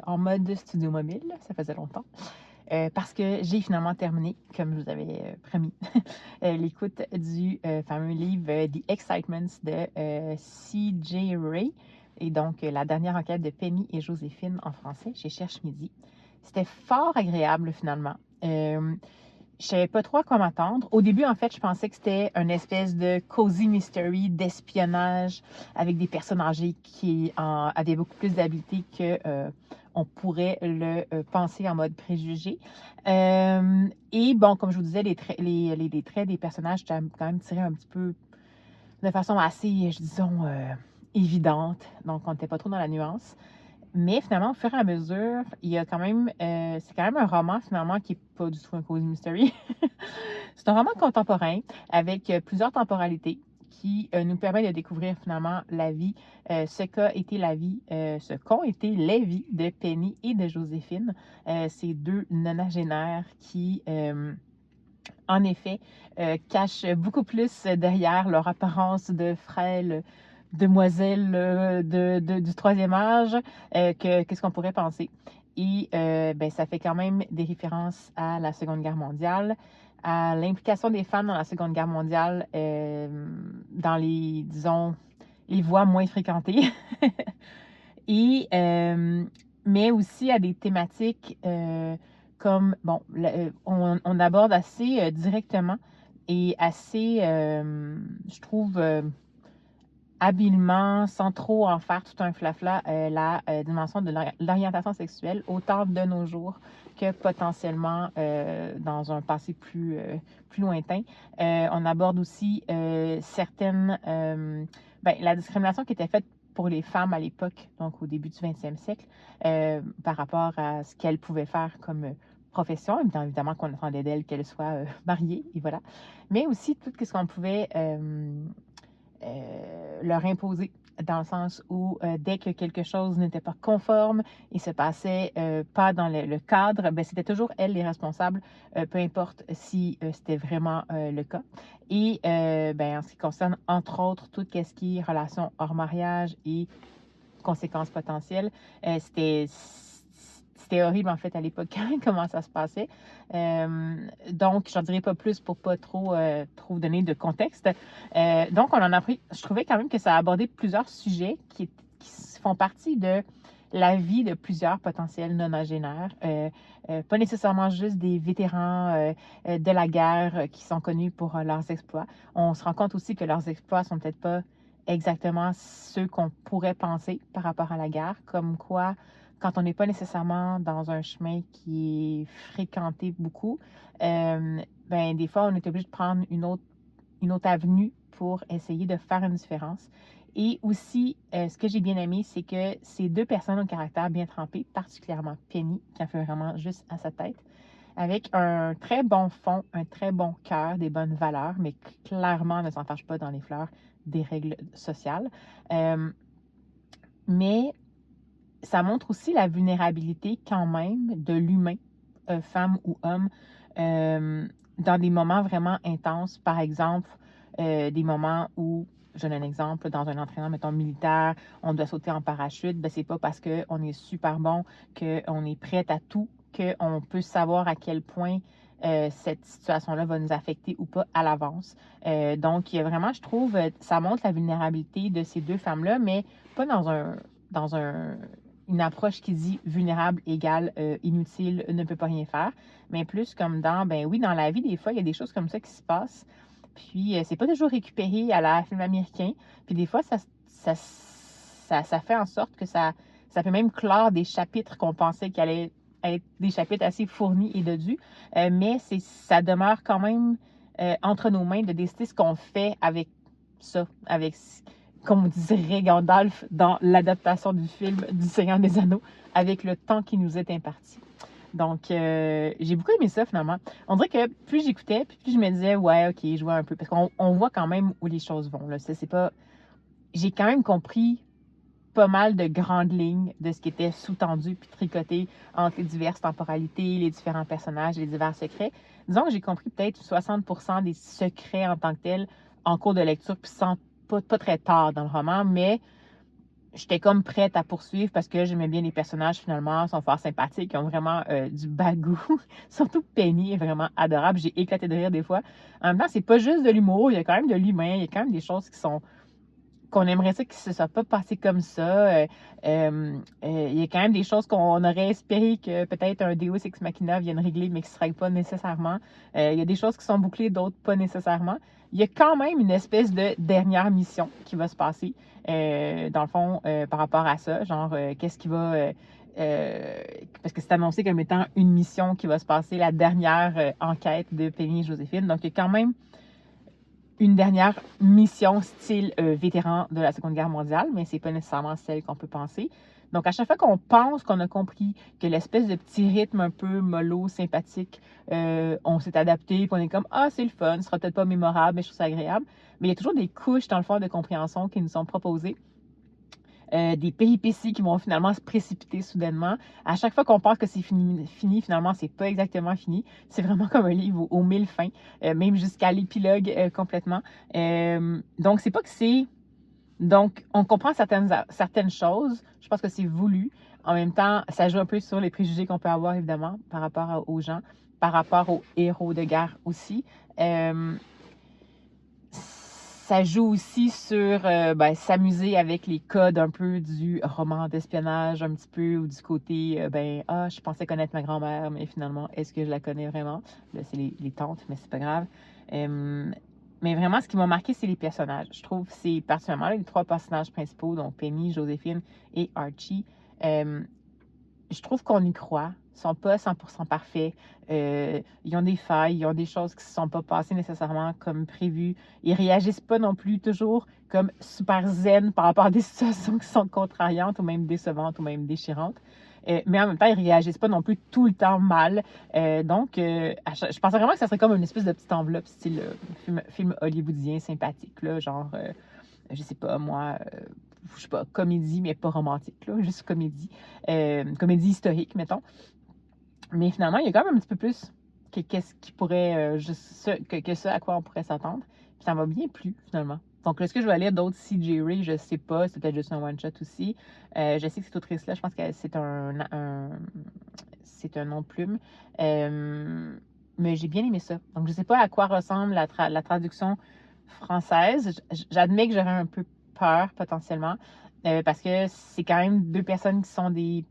en mode studio mobile. Ça faisait longtemps. Parce que j'ai finalement terminé, comme je vous avais promis, l'écoute du fameux livre The Excitements de C.J. Ray. Et donc, la dernière enquête de Penny et Joséphine en français chez Cherche Midi. C'était fort agréable finalement. Je ne savais pas trop à quoi m'attendre. Au début, en fait, je pensais que c'était une espèce de cozy mystery d'espionnage avec des personnes âgées qui avaient beaucoup plus d'habileté que on pourrait le penser en mode préjugé. Et bon, comme je vous disais, les traits des personnages étaient quand même tirés un petit peu de façon assez, disons, évidente. Donc, on n'était pas trop dans la nuance. Mais finalement, au fur et à mesure, il y a quand même, c'est quand même un roman finalement qui n'est pas du tout un cozy mystery. C'est un roman contemporain avec plusieurs temporalités qui nous permet de découvrir finalement la vie, ce qu'ont été les vies de Penny et de Joséphine, ces deux nonagénaires qui, en effet, cachent beaucoup plus derrière leur apparence de frêles demoiselles du troisième âge que ce qu'on pourrait penser. Et ça fait quand même des références à la Seconde Guerre mondiale, à l'implication des femmes dans la Seconde Guerre mondiale dans les, disons, les voies moins fréquentées. Et, mais aussi à des thématiques comme, bon, on aborde assez directement et assez, je trouve, habilement, sans trop en faire tout un flafla, la dimension de l'orientation sexuelle, autant de nos jours que potentiellement dans un passé plus lointain. On aborde aussi certaines... la discrimination qui était faite pour les femmes à l'époque, donc au début du 20e siècle, par rapport à ce qu'elles pouvaient faire comme profession, évidemment qu'on attendait d'elles qu'elles soient mariées, et voilà. Mais aussi tout ce qu'on pouvait leur imposer, dans le sens où dès que quelque chose n'était pas conforme et se passait pas dans le cadre, ben, c'était toujours elles les responsables, peu importe si c'était vraiment le cas. Et ben, en ce qui concerne, entre autres, tout ce qui est relations hors mariage et conséquences potentielles, c'était horrible, en fait, à l'époque, comment ça se passait. Donc, je n'en dirai pas plus pour pas trop donner de contexte. Donc, on en a pris... Je trouvais quand même que ça a abordé plusieurs sujets qui font partie de la vie de plusieurs potentiels nonagénaires. Pas nécessairement juste des vétérans de la guerre qui sont connus pour leurs exploits. On se rend compte aussi que leurs exploits sont peut-être pas exactement ceux qu'on pourrait penser par rapport à la guerre, comme quoi quand on n'est pas nécessairement dans un chemin qui est fréquenté beaucoup, ben, des fois, on est obligé de prendre une autre avenue pour essayer de faire une différence. Et aussi, ce que j'ai bien aimé, c'est que ces deux personnes au caractère bien trempé, particulièrement Penny, qui a fait vraiment juste à sa tête, avec un très bon fond, un très bon cœur, des bonnes valeurs, mais clairement ne s'en fâche pas dans les fleurs des règles sociales. Mais ça montre aussi la vulnérabilité quand même de l'humain, femme ou homme, dans des moments vraiment intenses. Par exemple, des moments où, je donne un exemple, dans un entraînement, mettons, militaire, on doit sauter en parachute, ben, c'est pas parce qu'on est super bon qu'on est prête à tout, qu'on peut savoir à quel point cette situation-là va nous affecter ou pas à l'avance. Donc, il y a vraiment, je trouve, ça montre la vulnérabilité de ces deux femmes-là, mais pas dans une approche qui dit vulnérable égale inutile, ne peut pas rien faire, mais plus comme dans, ben oui, dans la vie, des fois, il y a des choses comme ça qui se passent, puis c'est pas toujours récupéré à la film américain, puis des fois, ça fait en sorte que ça peut même clore des chapitres qu'on pensait qu'ils allaient être des chapitres assez fournis et dodus, mais ça demeure quand même entre nos mains de décider ce qu'on fait avec ça, avec, comme dirait Gandalf dans l'adaptation du film du Seigneur des Anneaux, avec le temps qui nous est imparti. Donc, j'ai beaucoup aimé ça, finalement. On dirait que plus j'écoutais, plus je me disais, ouais, OK, je vois un peu. Parce qu'on voit quand même où les choses vont. Là. C'est pas... J'ai quand même compris pas mal de grandes lignes de ce qui était sous-tendu puis tricoté entre les diverses temporalités, les différents personnages, les divers secrets. Disons que j'ai compris peut-être 60% des secrets en tant que tels en cours de lecture, puis pas très tard dans le roman, mais j'étais comme prête à poursuivre parce que j'aimais bien les personnages, finalement, sont fort sympathiques, ils ont vraiment du bagou. Surtout Penny est vraiment adorable, j'ai éclaté de rire des fois. En même temps, c'est pas juste de l'humour, il y a quand même de l'humain, il y a quand même des choses qu'on aimerait ça qui ne se soit pas passé comme ça. Il y a quand même des choses qu'on aurait espéré que peut-être un Deus Ex Machina vienne régler, mais qui ne se règle pas nécessairement. Il y a des choses qui sont bouclées, d'autres pas nécessairement. Il y a quand même une espèce de dernière mission qui va se passer, dans le fond, par rapport à ça. Genre, qu'est-ce qui va... parce que c'est annoncé comme étant une mission qui va se passer, la dernière enquête de Penny et Joséphine. Donc, il y a quand même une dernière mission style vétéran de la Seconde Guerre mondiale, mais c'est pas nécessairement celle qu'on peut penser. Donc, à chaque fois qu'on pense qu'on a compris que l'espèce de petit rythme un peu mollo, sympathique, on s'est adapté, puis on est comme « Ah, c'est le fun, ce sera peut-être pas mémorable, mais je trouve ça agréable. » Mais il y a toujours des couches, dans le fond, de compréhension qui nous sont proposées. Des péripéties qui vont finalement se précipiter soudainement. À chaque fois qu'on pense que c'est fini, finalement, c'est pas exactement fini. C'est vraiment comme un livre aux 1000 fins, même jusqu'à l'épilogue complètement. Donc, c'est pas que c'est... Donc, on comprend certaines choses. Je pense que c'est voulu. En même temps, ça joue un peu sur les préjugés qu'on peut avoir, évidemment, par rapport aux gens, par rapport aux héros de guerre aussi. Ça joue aussi sur s'amuser avec les codes un peu du roman d'espionnage, un petit peu, ou du côté, je pensais connaître ma grand-mère, mais finalement, est-ce que je la connais vraiment? Là, c'est les tantes, mais c'est pas grave. Mais vraiment, ce qui m'a marqué, c'est les personnages. Je trouve que c'est particulièrement les 3 personnages principaux, donc Penny, Joséphine et Archie. Je trouve qu'on y croit. Ils sont pas 100% parfaits. Ils ont des failles, ils ont des choses qui ne se sont pas passées nécessairement comme prévu. Ils réagissent pas non plus toujours comme super zen par rapport à des situations qui sont contrariantes ou même décevantes ou même déchirantes. Mais en même temps, ils réagissent pas non plus tout le temps mal. Je pensais vraiment que ça serait comme une espèce de petite enveloppe style film hollywoodien sympathique, là, genre, je sais pas, moi, je sais pas, comédie, mais pas romantique, là, juste comédie. Comédie historique, mettons. Mais finalement, il y a quand même un petit peu plus que ce qui pourrait, que ce à quoi on pourrait s'attendre. Puis ça m'a bien plu, finalement. Donc, est-ce que je vais lire d'autres C.J. Ray? Je sais pas. C'est peut-être juste un one-shot aussi. Je sais que cette autrice-là, je pense que c'est c'est un nom de plume. Mais j'ai bien aimé ça. Donc, je sais pas à quoi ressemble la traduction française. J'admets que j'aurais un peu peur, potentiellement, parce que c'est quand même 2 personnes qui sont des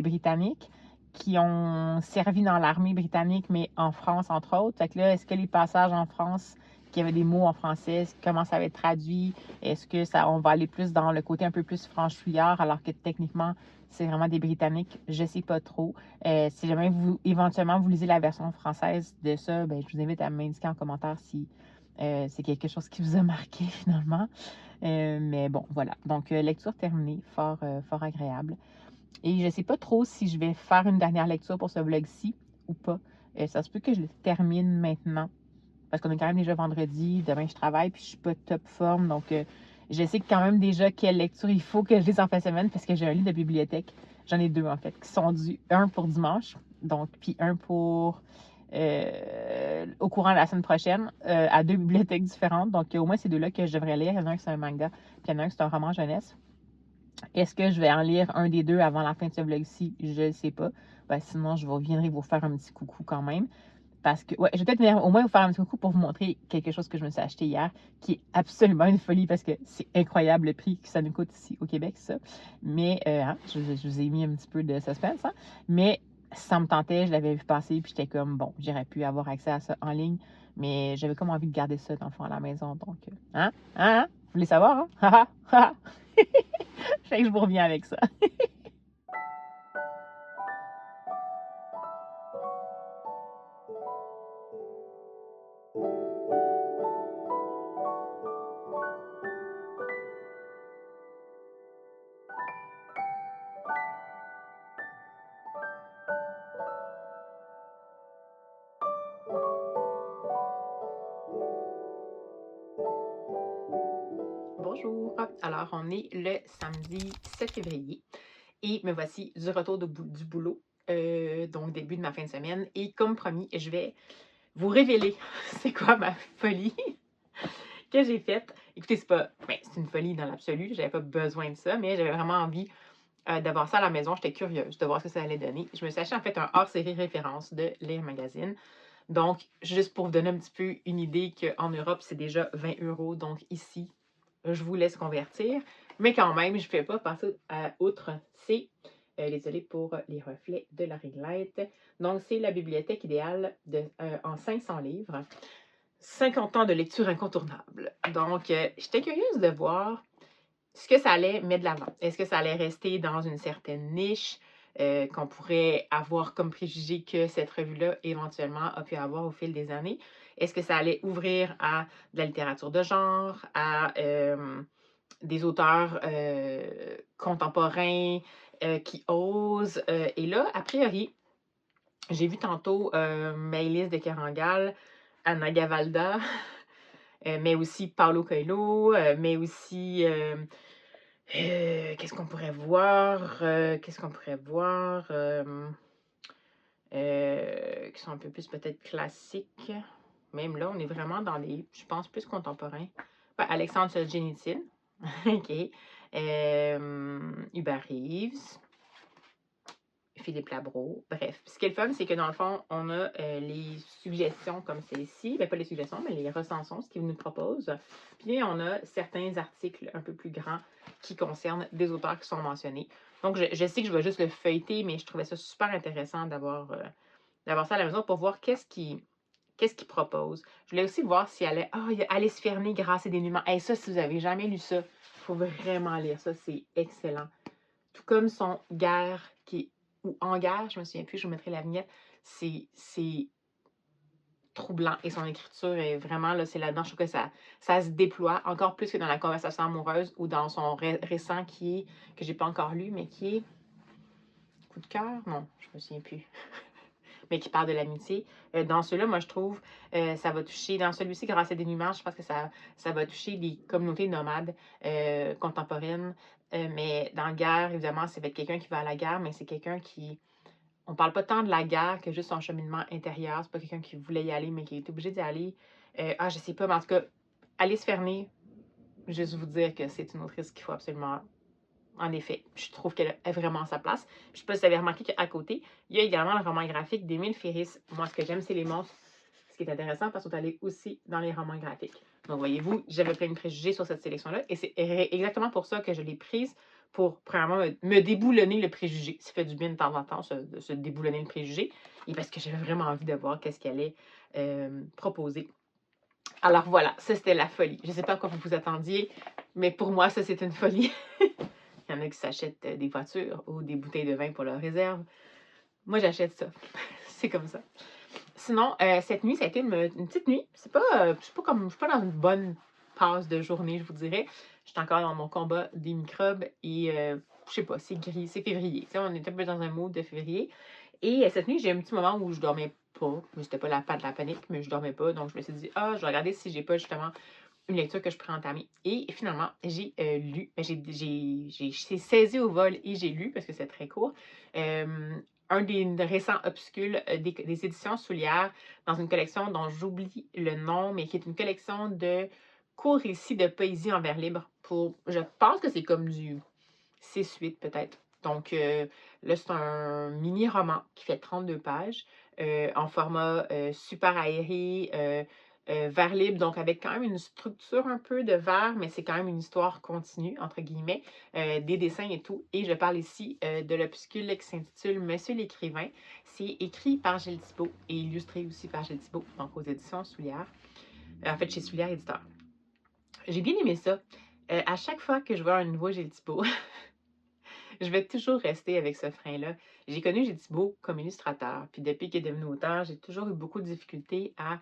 Britanniques qui ont servi dans l'armée britannique, mais en France, entre autres. Fait que là, est-ce que les passages en France, qu'il y avait des mots en français, comment ça va être traduit? Est-ce que on va aller plus dans le côté un peu plus franchouillard, alors que techniquement, c'est vraiment des Britanniques? Je sais pas trop. Si jamais éventuellement, vous lisez la version française de ça, je vous invite à m'indiquer en commentaire si c'est quelque chose qui vous a marqué finalement. Mais bon, voilà. Donc, lecture terminée, fort agréable. Et je ne sais pas trop si je vais faire une dernière lecture pour ce vlog-ci ou pas. Ça se peut que je le termine maintenant. Parce qu'on est quand même déjà vendredi. Demain, je travaille puis je suis pas top forme. Donc, je sais quand même déjà quelle lecture il faut que je lise en fin de semaine parce que j'ai un livre de bibliothèque. J'en ai 2 en fait, qui sont un pour dimanche, donc puis un pour au courant de la semaine prochaine à 2 bibliothèques différentes. Donc, au moins ces 2-là que je devrais lire. Il y en a un qui c'est un manga, puis il y en a un qui c'est un roman jeunesse. Est-ce que je vais en lire un des 2 avant la fin de ce vlog-ci? Je ne sais pas. Sinon, je reviendrai vous faire un petit coucou quand même. Parce que, je vais peut-être venir au moins vous faire un petit coucou pour vous montrer quelque chose que je me suis acheté hier, qui est absolument une folie parce que c'est incroyable le prix que ça nous coûte ici au Québec, ça. Mais, je vous ai mis un petit peu de suspense, hein. Mais ça me tentait, je l'avais vu passer, puis j'étais comme, bon, j'aurais pu avoir accès à ça en ligne, mais j'avais comme envie de garder ça dans le fond à la maison. Donc, Vous voulez savoir, hein? Fait que je vous reviens avec ça. Bonjour. Alors, on est le samedi 7 février et me voici du retour du boulot, donc début de ma fin de semaine. Et comme promis, je vais vous révéler c'est quoi ma folie que j'ai faite. Écoutez, c'est une folie dans l'absolu, j'avais pas besoin de ça, mais j'avais vraiment envie d'avoir ça à la maison. J'étais curieuse de voir ce que ça allait donner. Je me suis acheté en fait un hors-série référence de Lire Magazine. Donc, juste pour vous donner un petit peu une idée qu'en Europe, c'est déjà 20 €. Donc ici, je vous laisse convertir. Mais quand même, je ne fais pas passer outre. C'est, désolée pour les reflets de la ring light. Donc, c'est la bibliothèque idéale en 500 livres. 50 ans de lecture incontournable. Donc, j'étais curieuse de voir ce que ça allait mettre de l'avant. Est-ce que ça allait rester dans une certaine niche qu'on pourrait avoir comme préjugé que cette revue-là, éventuellement, a pu avoir au fil des années? Est-ce que ça allait ouvrir à de la littérature de genre, à des auteurs contemporains qui osent? Et là, a priori, j'ai vu tantôt Maëlys de Kerangal, Anna Gavalda, mais aussi Paulo Coelho, mais aussi... qu'est-ce qu'on pourrait voir? Qui sont un peu plus peut-être classiques. Même là, on est vraiment dans les, je pense, plus contemporains. Alexandre Solzhenitsyn. OK. Hubert Reeves. Philippe Labro. Bref, ce qui est le fun, c'est que dans le fond, on a les suggestions comme celle-ci. Ben, pas les suggestions, mais les recensions, ce qu'ils nous proposent. Puis on a certains articles un peu plus grands qui concernent des auteurs qui sont mentionnés. Donc, je sais que je vais juste le feuilleter, mais je trouvais ça super intéressant d'avoir ça à la maison pour voir qu'est-ce qu'il propose. Je voulais aussi voir s'il allait. Ah, il y a Alice Fernet, Grâce et dénûment. Hey, ça, si vous n'avez jamais lu ça, il faut vraiment lire ça. C'est excellent. Tout comme son Guerre, ou En guerre, je me souviens plus, je vous mettrai la vignette. C'est troublant et son écriture est vraiment, là, c'est là-dedans, je trouve que ça se déploie encore plus que dans La conversation amoureuse ou dans son récent que j'ai pas encore lu, mais qui est Coup de cœur? Non, je me souviens plus. Mais qui parle de l'amitié. Dans ceux-là, moi, je trouve, ça va toucher, dans celui-ci, Grâce à dénûment, je pense que ça va toucher des communautés nomades contemporaines. Mais dans la guerre, évidemment, c'est avec quelqu'un qui va à la guerre, mais c'est quelqu'un qui... On parle pas tant de la guerre que juste son cheminement intérieur. C'est pas quelqu'un qui voulait y aller, mais qui est obligé d'y aller. Je sais pas, mais en tout cas, Alice Fernet, juste vous dire que c'est une autrice qu'il faut absolument... En effet, je trouve qu'elle est vraiment à sa place. Je ne sais pas si vous avez remarqué qu'à côté, il y a également le roman graphique d'Émile Ferris. Moi, ce que j'aime, c'est les monstres. Ce qui est intéressant parce qu'on est allé aussi dans les romans graphiques. Donc, voyez-vous, j'avais plein de préjugés sur cette sélection-là. Et c'est exactement pour ça que je l'ai prise, pour, premièrement, me déboulonner le préjugé. Ça fait du bien de temps en temps, de se déboulonner le préjugé. Et parce que j'avais vraiment envie de voir qu'est-ce qu'elle allait proposer. Alors voilà, ça c'était la folie. Je ne sais pas à quoi vous vous attendiez, mais pour moi, ça c'est une folie. Il y en a qui s'achètent des voitures ou des bouteilles de vin pour leur réserve. Moi, j'achète ça. C'est comme ça. Sinon, cette nuit, ça a été une petite nuit. Je suis pas dans une bonne passe de journée, je vous dirais. J'étais encore dans mon combat des microbes et je sais pas, c'est gris, c'est février. Tu sais, on était un peu dans un mood de février. Et cette nuit, j'ai un petit moment où je dormais pas. Mais c'était pas de la panique, mais je dormais pas. Donc, je me suis dit, je vais regarder si j'ai pas justement une lecture que je pourrais entamer. Et finalement, j'ai lu, j'ai saisi au vol et j'ai lu, parce que c'est très court, un des récents opuscules des éditions Soulières, dans une collection dont j'oublie le nom, mais qui est une collection de courts récits de poésie en vers libre. Je pense que c'est comme du 6-8 peut-être. Donc là, c'est un mini-roman qui fait 32 pages, en format super aéré, vers libre, donc avec quand même une structure un peu de vers, mais c'est quand même une histoire continue, entre guillemets, des dessins et tout. Et je parle ici de l'opuscule qui s'intitule Monsieur l'écrivain. C'est écrit par Gilles Thibault et illustré aussi par Gilles Thibault, donc aux éditions Soulières. En fait, chez Soulières Éditeur. J'ai bien aimé ça. À chaque fois que je vois un nouveau Gilles Thibault, je vais toujours rester avec ce frein-là. J'ai connu Gilles Thibault comme illustrateur, puis depuis qu'il est devenu auteur, j'ai toujours eu beaucoup de difficultés à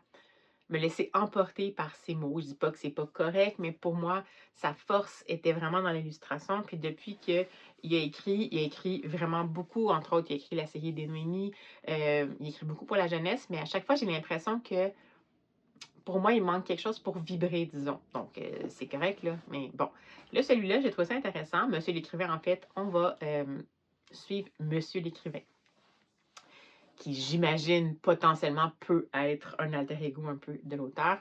me laisser emporter par ses mots. Je dis pas que c'est pas correct, mais pour moi, sa force était vraiment dans l'illustration. Puis depuis qu'il a écrit vraiment beaucoup. Entre autres, il a écrit la série des Noémies. Il écrit beaucoup pour la jeunesse, mais à chaque fois, j'ai l'impression que pour moi, il manque quelque chose pour vibrer, disons. Donc, c'est correct, là. Mais bon. Là, celui-là, j'ai trouvé ça intéressant. Monsieur l'écrivain, en fait, on va suivre Monsieur l'écrivain, qui, j'imagine, potentiellement peut être un alter ego un peu de l'auteur,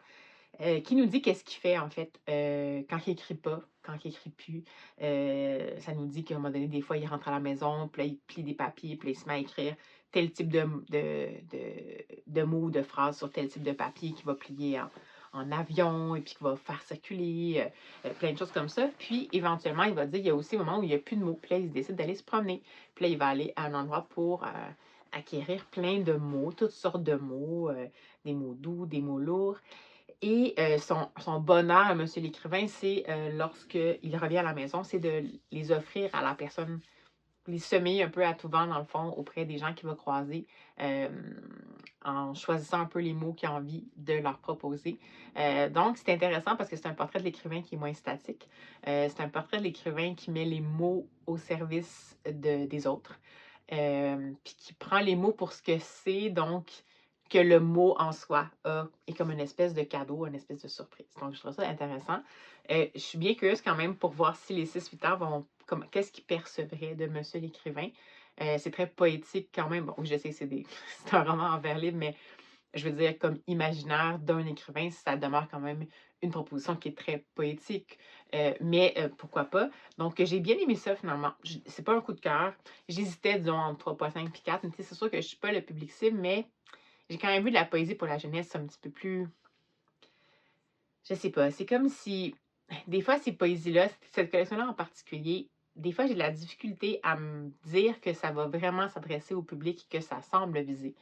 qui nous dit qu'est-ce qu'il fait, en fait, quand il écrit pas, quand il écrit plus. Ça nous dit qu'à un moment donné, des fois, il rentre à la maison, puis là, il plie des papiers, puis là, il se met à écrire tel type de mots, de phrases sur tel type de papier qu'il va plier en avion et puis qu'il va faire circuler, plein de choses comme ça. Puis, éventuellement, il va dire, il y a aussi un moment où il n'y a plus de mots. Puis là, il décide d'aller se promener. Puis là, il va aller à un endroit pour acquérir plein de mots, toutes sortes de mots, des mots doux, des mots lourds. Et son bonheur à Monsieur l'écrivain, c'est lorsqu'il revient à la maison, c'est de les offrir à la personne, les semer un peu à tout vent, dans le fond, auprès des gens qu'il va croiser, en choisissant un peu les mots qu'il a envie de leur proposer. Donc, c'est intéressant parce que c'est un portrait de l'écrivain qui est moins statique. C'est un portrait de l'écrivain qui met les mots au service des autres, puis qui prend les mots pour ce que c'est, donc que le mot en soi est comme une espèce de cadeau, une espèce de surprise. Donc, je trouve ça intéressant. Je suis bien curieuse quand même pour voir si les 6-8 heures vont... Qu'est-ce qu'ils percevraient de Monsieur l'écrivain. C'est très poétique quand même. Bon, je sais que c'est un roman en vers libre, mais je veux dire, comme imaginaire d'un écrivain, ça demeure quand même une proposition qui est très poétique. Mais pourquoi pas? Donc, j'ai bien aimé ça finalement. C'est pas un coup de cœur. J'hésitais, disons, entre 3,5 puis 4. Mais tu sais, c'est sûr que je suis pas le public cible, mais j'ai quand même vu de la poésie pour la jeunesse un petit peu plus. Je sais pas. C'est comme si. Des fois, ces poésies-là, cette collection-là en particulier, des fois, j'ai de la difficulté à me dire que ça va vraiment s'adresser au public et que ça semble viser.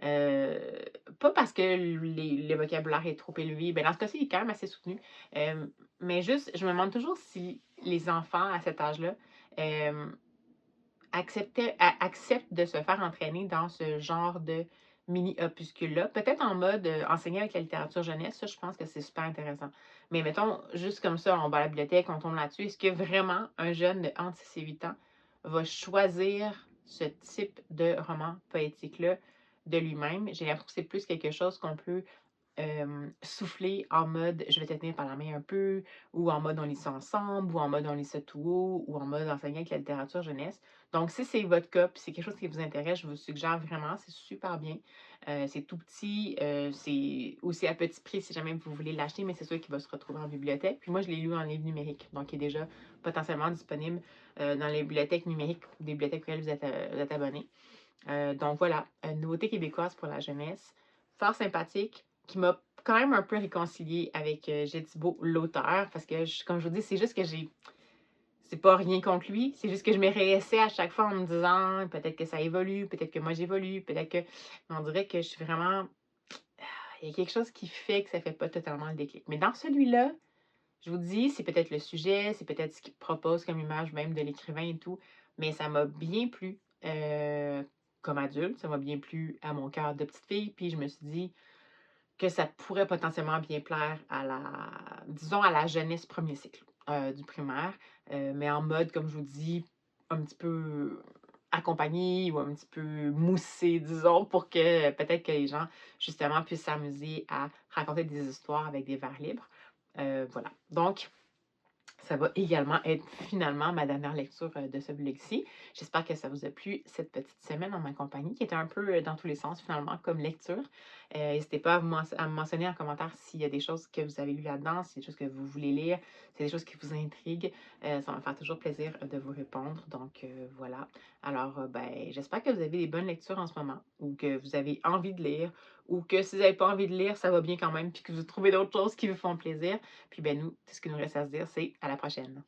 Euh, Pas parce que le vocabulaire est trop élevé, ben dans ce cas-ci, il est quand même assez soutenu. Euh, mais juste, je me demande toujours si les enfants à cet âge-là euh, acceptent de se faire entraîner dans ce genre de mini-opuscule-là. Peut-être en mode enseigner avec la littérature jeunesse, ça, je pense que c'est super intéressant. Mais mettons, juste comme ça, on va à la bibliothèque, on tombe là-dessus. Est-ce que vraiment un jeune de entre 6 et 8 ans va choisir ce type de roman poétique-là de lui-même? J'ai l'impression que c'est plus quelque chose qu'on peut souffler en mode je vais te tenir par la main un peu, ou en mode on lit ça ensemble, ou en mode on lit ça tout haut, ou en mode enseigner avec la littérature jeunesse. Donc, si c'est votre cas, puis c'est quelque chose qui vous intéresse, je vous suggère vraiment, c'est super bien. C'est tout petit, c'est aussi à petit prix si jamais vous voulez l'acheter, mais c'est sûr qu'il va se retrouver en bibliothèque. Puis moi, je l'ai lu en livre numérique, donc il est déjà potentiellement disponible dans les bibliothèques numériques ou des bibliothèques auxquelles vous êtes abonné. Donc voilà, une nouveauté québécoise pour la jeunesse, fort sympathique, qui m'a quand même un peu réconciliée avec J. Thibault, l'auteur, parce que, comme je vous dis, c'est juste que c'est pas rien contre lui, c'est juste que je me réessaie à chaque fois en me disant peut-être que ça évolue, peut-être que moi j'évolue, peut-être que. Mais on dirait que je suis vraiment. Il y a quelque chose qui fait que ça fait pas totalement le déclic. Mais dans celui-là, je vous dis, c'est peut-être le sujet, c'est peut-être ce qu'il propose comme image même de l'écrivain et tout, mais ça m'a bien plu comme adulte, ça m'a bien plu à mon cœur de petite fille, puis je me suis dit que ça pourrait potentiellement bien plaire à disons, à la jeunesse premier cycle du primaire, mais en mode, comme je vous dis, un petit peu accompagné ou un petit peu moussé, disons, pour que peut-être que les gens, justement, puissent s'amuser à raconter des histoires avec des vers libres. Voilà. Donc, ça va également être finalement ma dernière lecture de ce blog-ci. J'espère que ça vous a plu cette petite semaine en ma compagnie, qui était un peu dans tous les sens finalement comme lecture. N'hésitez pas à me mentionner en commentaire s'il y a des choses que vous avez lues là-dedans, s'il y a des choses que vous voulez lire, s'il y a des choses qui vous intriguent. Ça va me faire toujours plaisir de vous répondre. Donc voilà. Alors, ben, j'espère que vous avez des bonnes lectures en ce moment ou que vous avez envie de lire ou que si vous n'avez pas envie de lire, ça va bien quand même puis que vous trouvez d'autres choses qui vous font plaisir. Puis ben nous, tout ce qui nous reste à se dire, c'est à la prochaine.